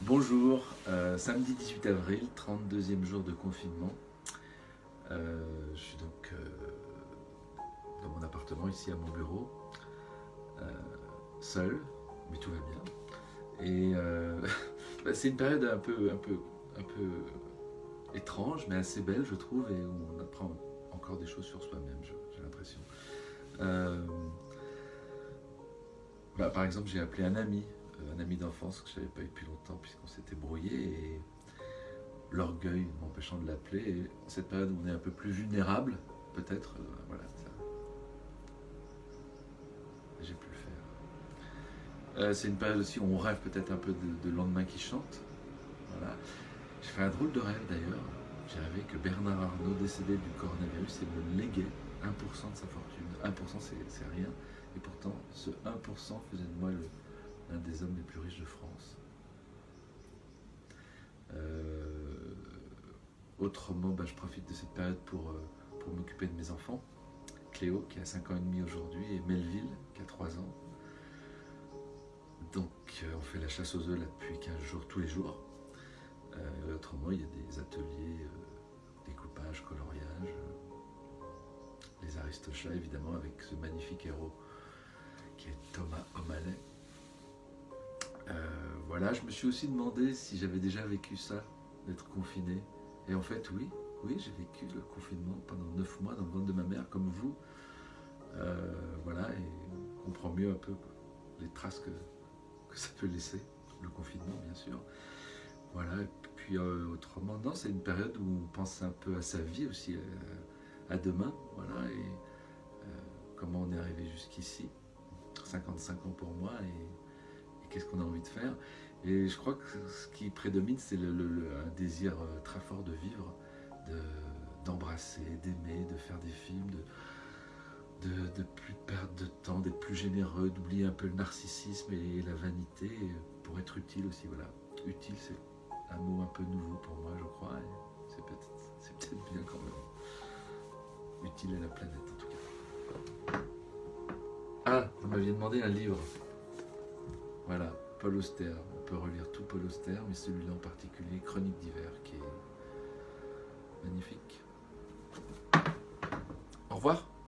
Bonjour, samedi 18 avril, 32e jour de confinement. Je suis donc dans mon appartement ici à mon bureau, seul, mais tout va bien. Et c'est une période un peu étrange, mais assez belle, je trouve, et où on apprend encore des choses sur soi-même, j'ai l'impression. Euh, Par exemple, j'ai appelé un ami d'enfance que je n'avais pas eu depuis longtemps puisqu'on s'était brouillé, et l'orgueil m'empêchant de l'appeler. Et cette période où on est un peu plus vulnérable, peut-être, voilà, j'ai pu le faire. C'est une période aussi où on rêve peut-être un peu de lendemain qui chante. Voilà. J'ai fait un drôle de rêve d'ailleurs. J'ai rêvé que Bernard Arnault, décédé du coronavirus, et me léguait 1% de sa fortune. 1% c'est rien. Et pourtant, ce 1% faisait de moi l'un des hommes les plus riches de France. Autrement, je profite de cette période pour m'occuper de mes enfants. Cléo, qui a 5 ans et demi aujourd'hui, et Melville, qui a 3 ans. Donc, on fait la chasse aux œufs là depuis 15 jours, tous les jours. Autrement, il y a des ateliers, découpage, coloriage, les Aristochats, évidemment, avec ce magnifique héros qui est Thomas O'Malley. Voilà, je me suis aussi demandé si j'avais déjà vécu ça, d'être confiné. Et en fait, oui, j'ai vécu le confinement pendant 9 mois dans le ventre de ma mère, comme vous. Voilà, et on comprend mieux un peu les traces que ça peut laisser, le confinement, bien sûr. Voilà, et puis autrement, non, c'est une période où on pense un peu à sa vie aussi, à demain, voilà, et comment on est arrivé jusqu'ici. 55 ans pour moi, et qu'est-ce qu'on a envie de faire. Et je crois que ce qui prédomine, c'est un désir très fort de vivre, d'embrasser, d'aimer, de faire des films, de plus perdre de temps, d'être plus généreux, d'oublier un peu le narcissisme et la vanité, pour être utile aussi. Voilà. Utile, c'est un mot un peu nouveau pour moi, je crois, et c'est peut-être bien quand même. Utile à la planète, en tout cas. Ah, vous m'aviez demandé un livre. Voilà, Paul Auster. On peut relire tout Paul Auster, mais celui-là en particulier, Chroniques d'hiver, qui est magnifique. Au revoir.